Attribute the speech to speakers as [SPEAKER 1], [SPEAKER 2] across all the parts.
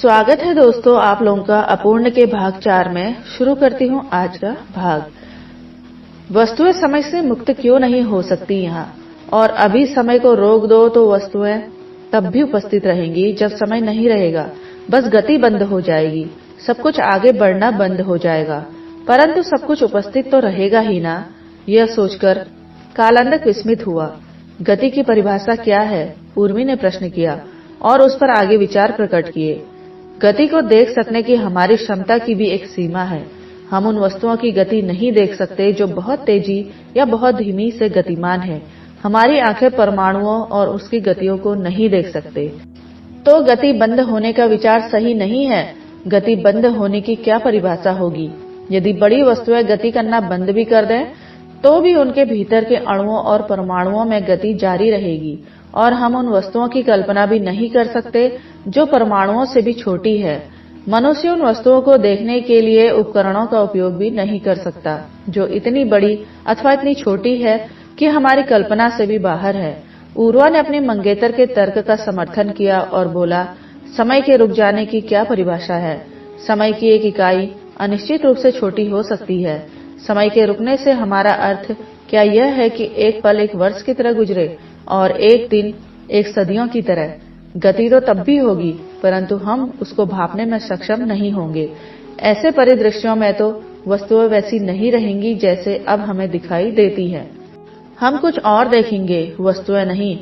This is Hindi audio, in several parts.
[SPEAKER 1] स्वागत है दोस्तों आप लोगों का अपूर्ण के भाग 4 में। शुरू करती हूँ आज का भाग। वस्तुएं समय से मुक्त क्यों नहीं हो सकती यहाँ, और अभी समय को रोक दो तो वस्तुएं तब भी उपस्थित रहेंगी जब समय नहीं रहेगा। बस गति बंद हो जाएगी, सब कुछ आगे बढ़ना बंद हो जाएगा, परंतु सब कुछ उपस्थित तो रहेगा ही ना। यह सोचकर कालांतक विस्मित हुआ। गति की परिभाषा क्या है, उर्मी ने प्रश्न किया और उस पर आगे विचार प्रकट किए। गति को देख सकने की हमारी क्षमता की भी एक सीमा है। हम उन वस्तुओं की गति नहीं देख सकते जो बहुत तेजी या बहुत धीमी से गतिमान है। हमारी आंखें परमाणुओं और उसकी गतियों को नहीं देख सकते। तो गति बंद होने का विचार सही नहीं है। गति बंद होने की क्या परिभाषा होगी? यदि बड़ी वस्तुएं गति करना बंद भी कर दें तो भी उनके भीतर के अणुओं और परमाणुओं में गति जारी रहेगी, और हम उन वस्तुओं की कल्पना भी नहीं कर सकते जो परमाणुओं से भी छोटी है। मनुष्य उन वस्तुओं को देखने के लिए उपकरणों का उपयोग भी नहीं कर सकता जो इतनी बड़ी अथवा इतनी छोटी है कि हमारी कल्पना से भी बाहर है। उर्वा ने अपने मंगेतर के तर्क का समर्थन किया और बोला, समय के रुक जाने की क्या परिभाषा है? समय की एक इकाई अनिश्चित रूप से छोटी हो सकती है। समय के रुकने से हमारा अर्थ क्या यह है कि एक पल एक वर्ष की तरह गुजरे और एक दिन एक सदियों की तरह? गति तो तब भी होगी, परंतु हम उसको भांपने में सक्षम नहीं होंगे। ऐसे परिदृश्यों में तो वस्तुएं वैसी नहीं रहेंगी जैसे अब हमें दिखाई देती है। हम कुछ और देखेंगे, वस्तुएं नहीं।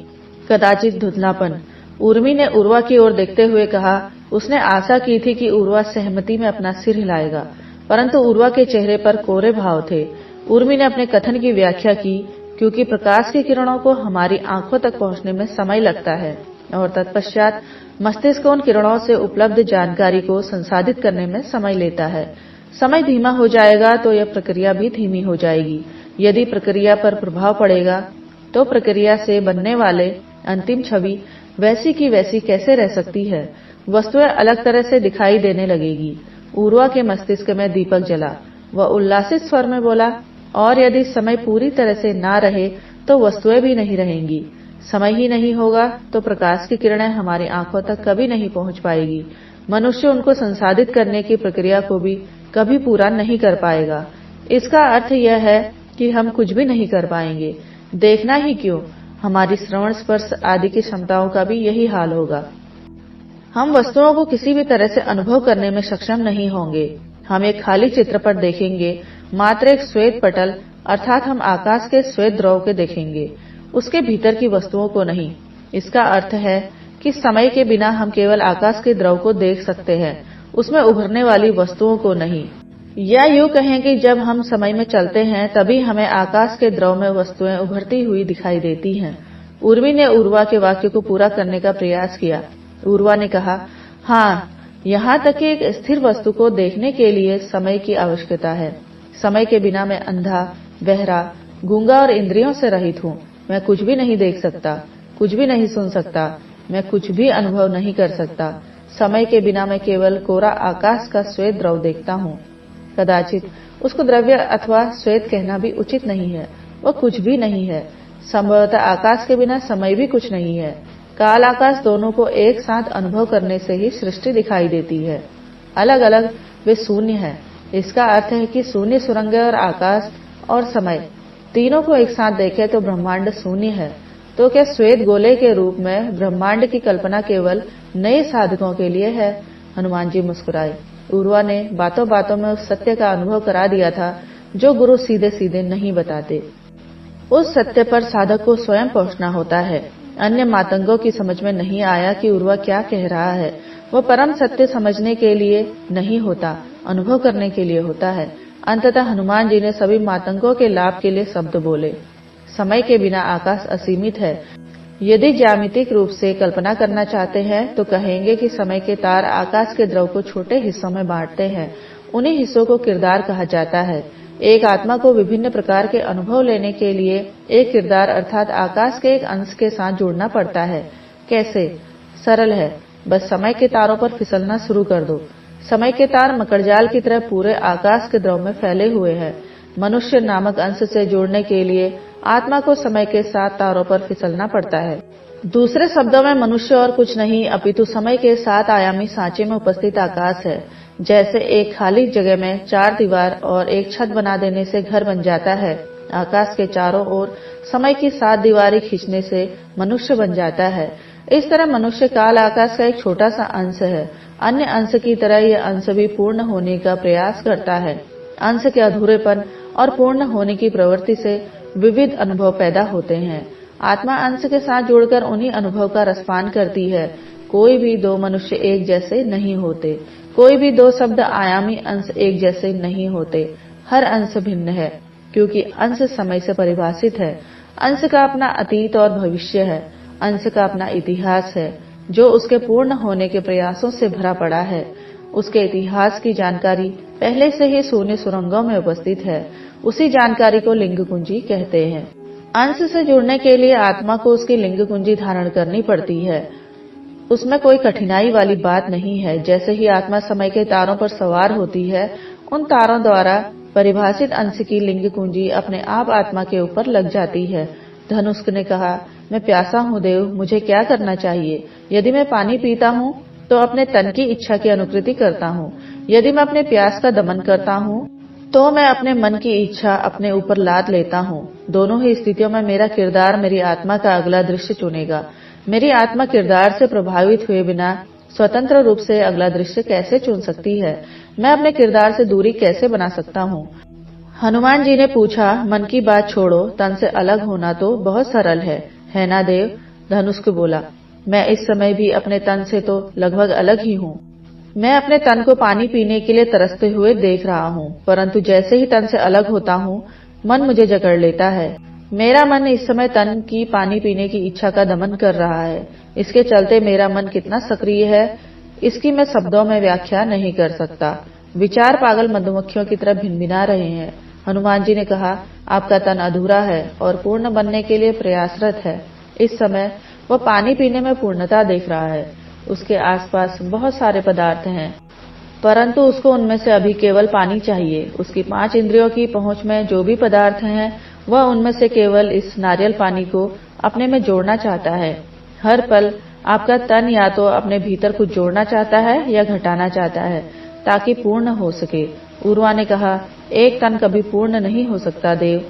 [SPEAKER 1] कदाचित धुंधलापन। उर्मी ने उर्वा की ओर देखते हुए कहा। उसने आशा की थी कि उर्वा सहमति में अपना सिर हिलाएगा, परंतु उर्वा के चेहरे पर कोरे भाव थे। उर्मी ने अपने कथन की व्याख्या की, क्योंकि प्रकाश की किरणों को हमारी आंखों तक पहुंचने में समय लगता है और तत्पश्चात मस्तिष्क उन किरणों से उपलब्ध जानकारी को संसाधित करने में समय लेता है। समय धीमा हो जाएगा तो यह प्रक्रिया भी धीमी हो जाएगी। यदि प्रक्रिया पर प्रभाव पड़ेगा तो प्रक्रिया से बनने वाले अंतिम छवि वैसी की वैसी कैसे रह सकती है? वस्तुएं अलग तरह से दिखाई देने लगेगी। उर्वा के मस्तिष्क में दीपक जला। वह उल्लासित स्वर में बोला, और यदि समय पूरी तरह से ना रहे तो वस्तुएं भी नहीं रहेंगी। समय ही नहीं होगा तो प्रकाश की किरणें हमारी आंखों तक कभी नहीं पहुंच पाएगी। मनुष्य उनको संसाधित करने की प्रक्रिया को भी कभी पूरा नहीं कर पाएगा। इसका अर्थ यह है कि हम कुछ भी नहीं कर पाएंगे। देखना ही क्यों, हमारी श्रवण स्पर्श आदि की क्षमताओं का भी यही हाल होगा। हम वस्तुओं को किसी भी तरह से अनुभव करने में सक्षम नहीं होंगे। हम एक खाली चित्रपट देखेंगे, मात्र एक श्वेत पटल, अर्थात हम आकाश के श्वेत द्रव के देखेंगे, उसके भीतर की वस्तुओं को नहीं। इसका अर्थ है कि समय के बिना हम केवल आकाश के द्रव को देख सकते हैं, उसमें उभरने वाली वस्तुओं को नहीं। या यूं कहें कि जब हम समय में चलते हैं तभी हमें आकाश के द्रव में वस्तुएं उभरती हुई दिखाई देती हैं। उर्मी ने उर्वा के वाक्य को पूरा करने का प्रयास किया। उर्वा ने कहा, हाँ, यहाँ तक कि एक स्थिर वस्तु को देखने के लिए समय की आवश्यकता है। समय के बिना मैं अंधा, बहरा, गूंगा और इंद्रियों से रहित हूँ। मैं कुछ भी नहीं देख सकता, कुछ भी नहीं सुन सकता, मैं कुछ भी अनुभव नहीं कर सकता। समय के बिना मैं केवल कोरा आकाश का श्वेत द्रव देखता हूँ। कदाचित उसको द्रव्य अथवा श्वेत कहना भी उचित नहीं है, वह कुछ भी नहीं है। संभवतः आकाश के बिना समय भी कुछ नहीं है। काल आकाश दोनों को एक साथ अनुभव करने से ही सृष्टि दिखाई देती है। अलग अलग वे शून्य है। इसका अर्थ है कि शून्य सुरंग और आकाश और समय तीनों को एक साथ देखें तो ब्रह्मांड शून्य है। तो क्या श्वेत गोले के रूप में ब्रह्मांड की कल्पना केवल नए साधकों के लिए है? हनुमान जी मुस्कुराए। उर्वा ने बातों बातों में उस सत्य का अनुभव करा दिया था जो गुरु सीधे सीधे नहीं बताते। उस सत्य पर साधक को स्वयं पहुंचना होता है। अन्य मातंगों की समझ में नहीं आया कि उर्वा क्या कह रहा है। वह परम सत्य समझने के लिए नहीं होता, अनुभव करने के लिए होता है। अंततः हनुमान जी ने सभी मातंगों के लाभ के लिए शब्द बोले। समय के बिना आकाश असीमित है। यदि ज्यामितिक रूप से कल्पना करना चाहते हैं तो कहेंगे कि समय के तार आकाश के द्रव को छोटे हिस्सों में बांटते हैं। उन्हीं हिस्सों को किरदार कहा जाता है। एक आत्मा को विभिन्न प्रकार के अनुभव लेने के लिए एक किरदार अर्थात आकाश के एक अंश के साथ जोड़ना पड़ता है। कैसे? सरल है, बस समय के तारों पर फिसलना शुरू कर दो। समय के तार मकड़जाल की तरह पूरे आकाश के द्रव में फैले हुए हैं। मनुष्य नामक अंश से जोड़ने के लिए आत्मा को समय के साथ तारों पर फिसलना पड़ता है। दूसरे शब्दों में मनुष्य और कुछ नहीं अपितु समय के 7 आयामी सांचे में उपस्थित आकाश है। जैसे एक खाली जगह में 4 दीवार और एक छत बना देने से घर बन जाता है, आकाश के चारों ओर समय की 7 दीवारें खींचने से मनुष्य बन जाता है। इस तरह मनुष्य काल आकाश का एक छोटा सा अंश है। अन्य अंश की तरह यह अंश भी पूर्ण होने का प्रयास करता है। अंश के अधूरेपन और पूर्ण होने की प्रवृत्ति से विविध अनुभव पैदा होते हैं। आत्मा अंश के साथ जुड़कर उन्हीं अनुभव का रसपान करती है। कोई भी 2 मनुष्य एक जैसे नहीं होते। कोई भी 2 शब्द आयामी अंश एक जैसे नहीं होते। हर अंश भिन्न है, क्योंकि अंश समय से परिभाषित है। अंश का अपना अतीत और भविष्य है। अंश का अपना इतिहास है, जो उसके पूर्ण होने के प्रयासों से भरा पड़ा है। उसके इतिहास की जानकारी पहले से ही शून्य सुरंगों में उपस्थित है। उसी जानकारी को लिंग कुंजी कहते हैं। अंश से जुड़ने के लिए आत्मा को उसकी लिंग कुंजी धारण करनी पड़ती है। उसमें कोई कठिनाई वाली बात नहीं है। जैसे ही आत्मा समय के तारों पर सवार होती है, उन तारों द्वारा परिभाषित अंश की लिंग कुंजी अपने आप आत्मा के ऊपर लग जाती है। धनुष ने कहा, मैं प्यासा हूँ देव, मुझे क्या करना चाहिए? यदि मैं पानी पीता हूँ तो अपने तन की इच्छा की अनुकृति करता हूँ। यदि मैं अपने प्यास का दमन करता हूँ तो मैं अपने मन की इच्छा अपने ऊपर लाद लेता हूँ। दोनों ही स्थितियों में मेरा किरदार मेरी आत्मा का अगला दृश्य चुनेगा। मेरी आत्मा किरदार से प्रभावित हुए बिना स्वतंत्र रूप से अगला दृश्य कैसे चुन सकती है? मैं अपने किरदार से दूरी कैसे बना सकता हूँ? हनुमान जी ने पूछा, मन की बात छोड़ो, तन से अलग होना तो बहुत सरल है ना देव? धनुष को बोला, मैं इस समय भी अपने तन से तो लगभग अलग ही हूँ। मैं अपने तन को पानी पीने के लिए तरसते हुए देख रहा हूँ, परंतु जैसे ही तन से अलग होता हूँ, मन मुझे जकड़ लेता है। मेरा मन इस समय तन की पानी पीने की इच्छा का दमन कर रहा है। इसके चलते मेरा मन कितना सक्रिय है, इसकी मैं शब्दों में व्याख्या नहीं कर सकता। विचार पागल मधुमक्खियों की तरह भिनभिना रहे हैं। हनुमान जी ने कहा, आपका तन अधूरा है और पूर्ण बनने के लिए प्रयासरत है। इस समय वह पानी पीने में पूर्णता देख रहा है। उसके आसपास बहुत सारे पदार्थ हैं, परंतु उसको उनमें से अभी केवल पानी चाहिए। उसकी 5 इंद्रियों की पहुंच में जो भी पदार्थ हैं, वह उनमें से केवल इस नारियल पानी को अपने में जोड़ना चाहता है। हर पल आपका तन या तो अपने भीतर कुछ जोड़ना चाहता है या घटाना चाहता है, ताकि पूर्ण हो सके। उर्वा ने कहा, एक तन कभी पूर्ण नहीं हो सकता देव।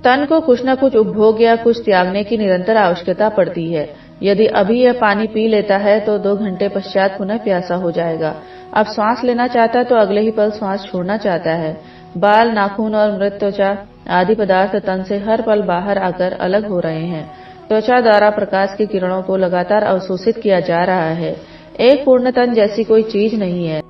[SPEAKER 1] तन को कुछ न कुछ उपभोग या कुछ त्यागने की निरंतर आवश्यकता पड़ती है। यदि अभी यह पानी पी लेता है तो 2 घंटे पश्चात पुनः प्यासा हो जाएगा। अब श्वास लेना चाहता है तो अगले ही पल श्वास छोड़ना चाहता है। बाल, नाखून और मृत त्वचा आदि पदार्थ तन से हर पल बाहर आकर अलग हो रहे हैं। त्वचा द्वारा प्रकाश की किरणों को लगातार अवशोषित किया जा रहा है। एक पूर्ण तन जैसी कोई चीज नहीं है।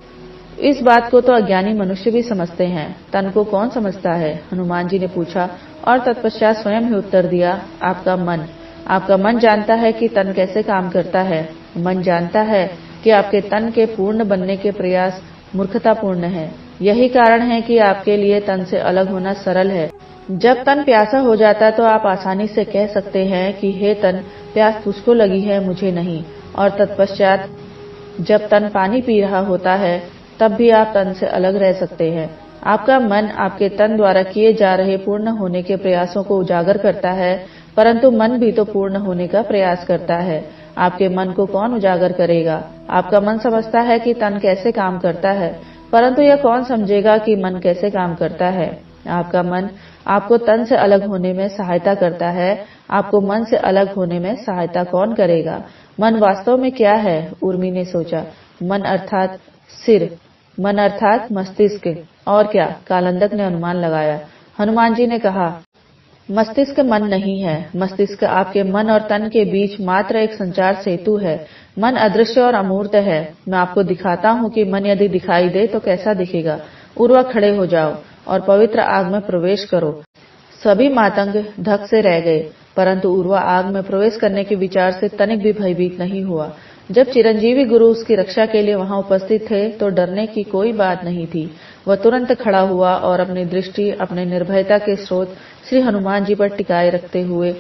[SPEAKER 1] इस बात को तो अज्ञानी मनुष्य भी समझते हैं। तन को कौन समझता है? हनुमान जी ने पूछा और तत्पश्चात स्वयं ही उत्तर दिया, आपका मन। आपका मन जानता है कि तन कैसे काम करता है। मन जानता है कि आपके तन के पूर्ण बनने के प्रयास मूर्खतापूर्ण है। यही कारण है कि आपके लिए तन से अलग होना सरल है। जब तन प्यासा हो जाता है तो आप आसानी से कह सकते हैं कि हे तन, प्यास तुझको लगी है, मुझे नहीं। और तत्पश्चात जब तन पानी पी रहा होता है तब भी आप तन से अलग रह सकते हैं। आपका मन आपके तन द्वारा किए जा रहे पूर्ण होने के प्रयासों को उजागर करता है, परंतु मन भी तो पूर्ण होने का प्रयास करता है। आपके मन को कौन उजागर करेगा? आपका मन समझता है कि तन कैसे काम करता है, परंतु यह कौन समझेगा कि मन कैसे काम करता है? आपका मन आपको तन से अलग होने में सहायता करता है। आपको मन से अलग होने में सहायता कौन करेगा? मन वास्तव में क्या है? उर्मी ने सोचा। मन अर्थात सिर, मन अर्थात मस्तिष्क। और क्या? कालंदक ने अनुमान लगाया। हनुमान जी ने कहा, मस्तिष्क मन नहीं है। मस्तिष्क आपके मन और तन के बीच मात्र एक संचार सेतु है। मन अदृश्य और अमूर्त है। मैं आपको दिखाता हूँ कि मन यदि दिखाई दे तो कैसा दिखेगा। उर्वा, खड़े हो जाओ और पवित्र आग में प्रवेश करो। सभी मातंग धक से रह गए, परंतु उर्वा आग में प्रवेश करने के विचार से तनिक भी भयभीत नहीं हुआ। जब चिरंजीवी गुरु उसकी रक्षा के लिए वहां उपस्थित थे तो डरने की कोई बात नहीं थी। वह तुरंत खड़ा हुआ और अपनी दृष्टि अपने निर्भयता के स्रोत श्री हनुमान जी पर टिकाए रखते हुए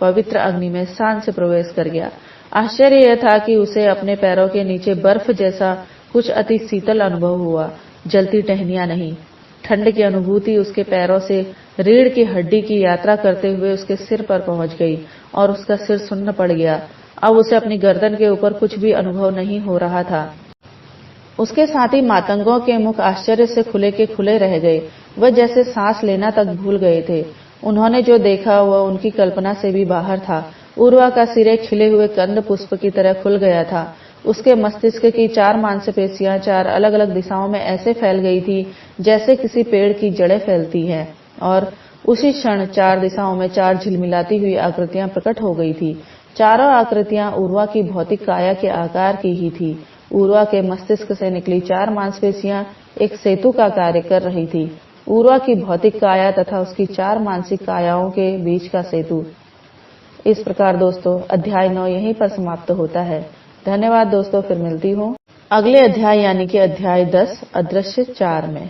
[SPEAKER 1] पवित्र अग्नि में शान से प्रवेश कर गया। आश्चर्य यह था कि उसे अपने पैरों के नीचे बर्फ जैसा कुछ अति शीतल अनुभव हुआ। जलती टहनियां नहीं, ठंड की अनुभूति उसके पैरों से रीढ़ की हड्डी की यात्रा करते हुए उसके सिर पर पहुंच गई और उसका सिर सुन्न पड़ गया। अब उसे अपनी गर्दन के ऊपर कुछ भी अनुभव नहीं हो रहा था। उसके साथ ही मातंगों के मुख आश्चर्य से खुले के खुले रह गए। वह जैसे सांस लेना तक भूल गए थे। उन्होंने जो देखा वह उनकी कल्पना से भी बाहर था। उर्वा का सिर एक खिले हुए कंद पुष्प की तरह खुल गया था। उसके मस्तिष्क की 4 मांसपेशियां 4 अलग अलग दिशाओं में ऐसे फैल गई थी जैसे किसी पेड़ की जड़ें फैलती हैं, और उसी क्षण 4 दिशाओं में 4 झिलमिलाती हुई आकृतियां प्रकट हो गई थी। चारों आकृतियां उर्वा की भौतिक काया के आकार की ही थी। उर्वा के मस्तिष्क से निकली 4 मांसपेशियां एक सेतु का कार्य कर रही थी। उर्वा की भौतिक काया तथा उसकी 4 मानसिक कायाओं के बीच का सेतु। इस प्रकार दोस्तों अध्याय 9 यहीं पर समाप्त होता है। धन्यवाद दोस्तों, फिर मिलती हूँ अगले अध्याय यानी कि अध्याय 10 अदृश्य 4 में।